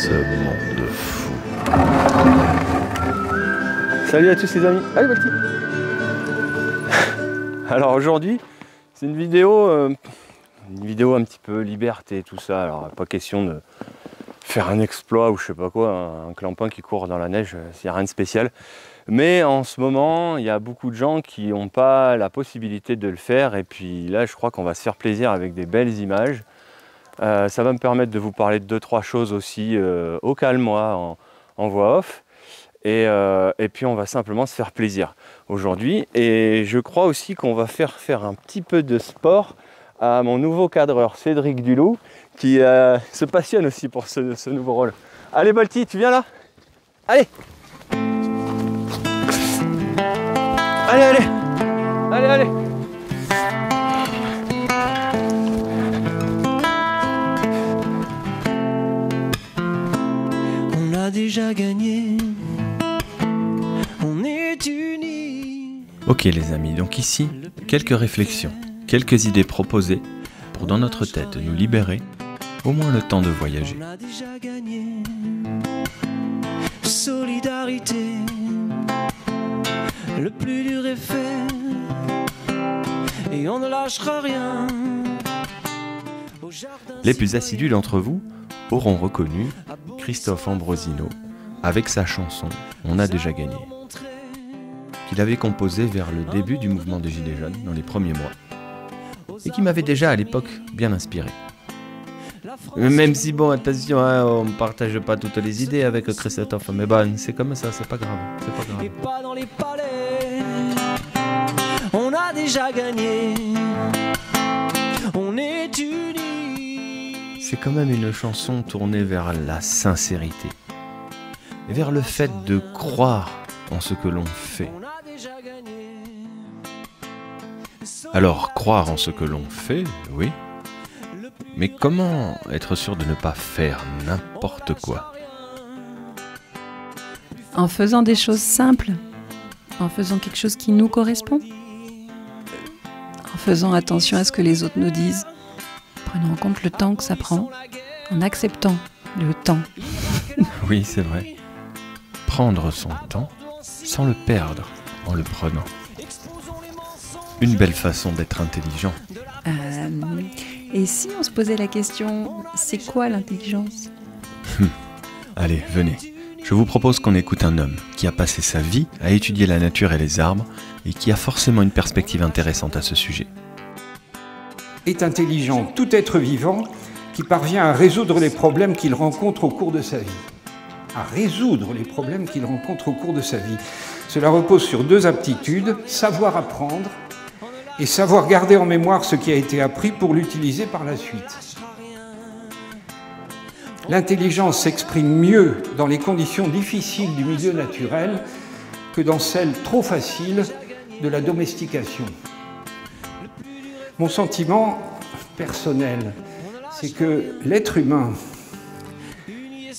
ce monde fou. Salut à tous les amis. Allez Balti. Alors aujourd'hui, c'est une vidéo un petit peu liberté, tout ça. Alors pas question de faire un exploit ou je sais pas quoi, un clampin qui court dans la neige, il n'y a rien de spécial. Mais en ce moment, il y a beaucoup de gens qui n'ont pas la possibilité de le faire. Et puis là, je crois qu'on va se faire plaisir avec des belles images. Ça va me permettre de vous parler de 2-3 choses aussi au calme, moi, en voix off. Et puis on va simplement se faire plaisir aujourd'hui. Et je crois aussi qu'on va faire un petit peu de sport à mon nouveau cadreur, Cédric Dulou, qui se passionne aussi pour ce nouveau rôle. Allez Balti, tu viens là? Allez! Allez! On a déjà gagné, on est unis. Ok les amis, donc ici, quelques réflexions, quelques idées proposées pour dans notre tête nous libérer, au moins le temps de voyager. On a déjà gagné, solidarité, le plus dur est fait, et on ne lâchera rien. Les plus assidus d'entre vous auront reconnu Christophe Ambrosino avec sa chanson « On a déjà gagné » qu'il avait composée vers le début du mouvement des Gilets jaunes dans les premiers mois et qui m'avait déjà à l'époque bien inspiré. Même si bon, attention, hein, on ne partage pas toutes les idées avec Christophe, mais bon, c'est comme ça, c'est pas grave, Et pas dans les palais, on a déjà gagné, on est unis. C'est quand même une chanson tournée vers la sincérité, et vers le fait de croire en ce que l'on fait. Alors, croire en ce que l'on fait, oui, mais comment être sûr de ne pas faire n'importe quoi? En faisant des choses simples, en faisant quelque chose qui nous correspond, en faisant attention à ce que les autres nous disent, prenant en compte le temps que ça prend, en acceptant le temps. Oui, c'est vrai. Prendre son temps sans le perdre en le prenant. Une belle façon d'être intelligent. Et si on se posait la question, c'est quoi l'intelligence? Allez, venez. Je vous propose qu'on écoute un homme qui a passé sa vie à étudier la nature et les arbres et qui a forcément une perspective intéressante à ce sujet. Est intelligent tout être vivant qui parvient à résoudre les problèmes qu'il rencontre au cours de sa vie. À résoudre les problèmes qu'il rencontre au cours de sa vie. Cela repose sur 2 aptitudes, savoir apprendre et savoir garder en mémoire ce qui a été appris pour l'utiliser par la suite. L'intelligence s'exprime mieux dans les conditions difficiles du milieu naturel que dans celles trop faciles de la domestication. Mon sentiment personnel, c'est que l'être humain,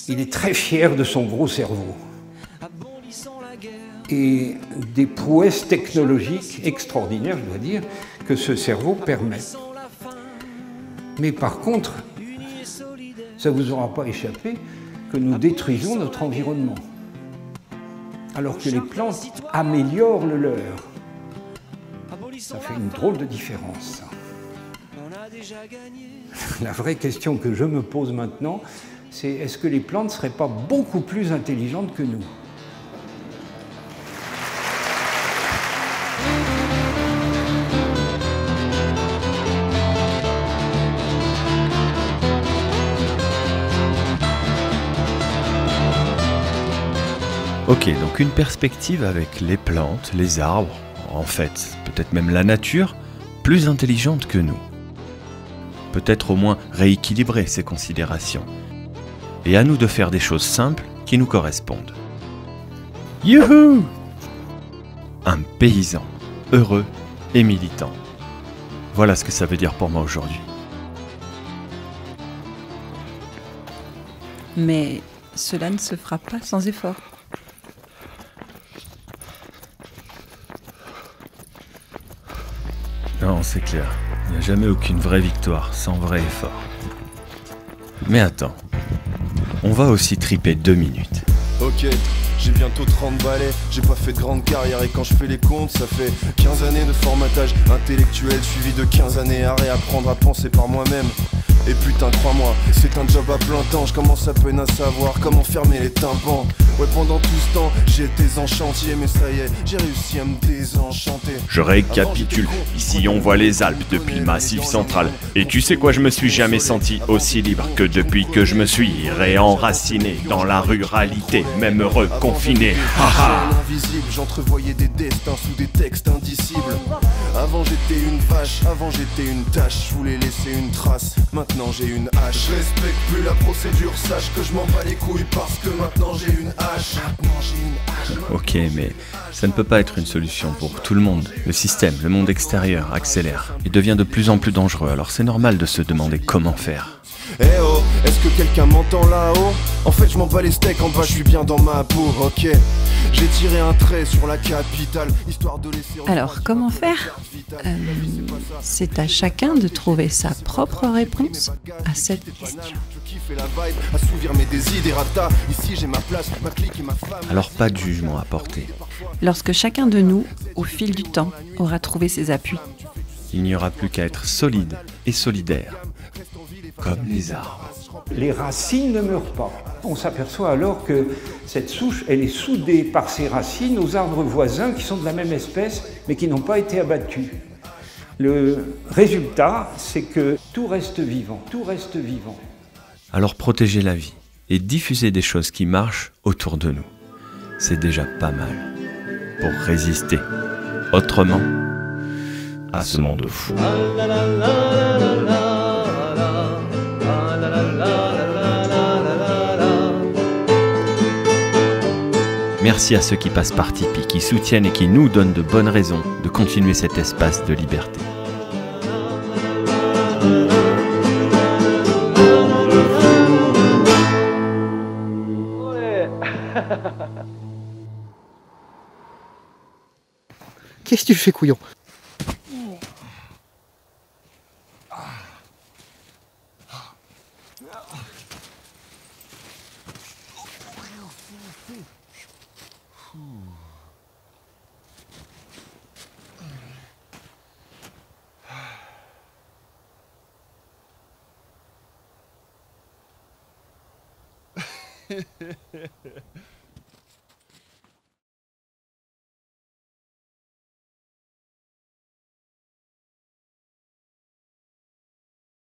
il est très fier de son gros cerveau et des prouesses technologiques extraordinaires, je dois dire, que ce cerveau permet. Mais par contre, ça ne vous aura pas échappé que nous détruisons notre environnement, alors que les plantes améliorent le leur. Ça fait une drôle de différence, ça. La vraie question que je me pose maintenant, c'est est-ce que les plantes ne seraient pas beaucoup plus intelligentes que nous ? Ok, donc une perspective avec les plantes, les arbres, en fait, peut-être même la nature, plus intelligente que nous. Peut-être au moins rééquilibrer ces considérations. Et à nous de faire des choses simples qui nous correspondent. Youhou! Un paysan, heureux et militant. Voilà ce que ça veut dire pour moi aujourd'hui. Mais cela ne se fera pas sans effort. Non, c'est clair. Il n'y a jamais aucune vraie victoire sans vrai effort. Mais attends. on va aussi triper 2 minutes. Ok, j'ai bientôt 30 balais, j'ai pas fait de grande carrière et quand je fais les comptes, ça fait 15 années de formatage intellectuel suivi de 15 années à réapprendre à penser par moi-même. Et putain, crois-moi, c'est un job à plein temps, je commence à peine à savoir comment fermer les tympans. Ouais, pendant tout ce temps, j'étais en chantier, mais ça y est, j'ai réussi à me désenchanter. Je récapitule, ici on voit les Alpes depuis le Massif central. Et tu sais quoi, je me suis jamais senti aussi libre que depuis que je me suis réenraciné dans la ruralité, même reconfiné. Haha. Invisible, j'entrevoyais des destins sous des textes indicibles. Avant j'étais une vache, avant j'étais une tâche, je voulais laisser une trace, maintenant j'ai une hache. Je respecte plus la procédure, sache que je m'en bats les couilles parce que maintenant j'ai une hache. Maintenant j'ai une hache. Ok, mais ça ne peut pas être une solution pour tout le monde. Le système, le monde extérieur accélère et devient de plus en plus dangereux, alors c'est normal de se demander comment faire. Eh oh, est-ce que quelqu'un m'entend là-haut? En fait je m'en bats les steaks, en bas je suis bien dans ma peau, ok. J'ai tiré un trait sur la capitale, histoire de laisser... Alors, comment faire? C'est à chacun de trouver sa propre réponse à cette question. Alors pas de jugement à porter. Lorsque chacun de nous, au fil du temps, aura trouvé ses appuis. Il n'y aura plus qu'à être solide et solidaire, comme les arbres. Les racines ne meurent pas. On s'aperçoit alors que cette souche, elle est soudée par ses racines aux arbres voisins qui sont de la même espèce, mais qui n'ont pas été abattus. Le résultat, c'est que tout reste vivant, tout reste vivant. Alors protégez la vie et diffusez des choses qui marchent autour de nous. C'est déjà pas mal pour résister autrement à ce monde fou. Merci à ceux qui passent par Tipeee, qui soutiennent et qui nous donnent de bonnes raisons de continuer cet espace de liberté. Qu'est-ce que tu fais, couillon?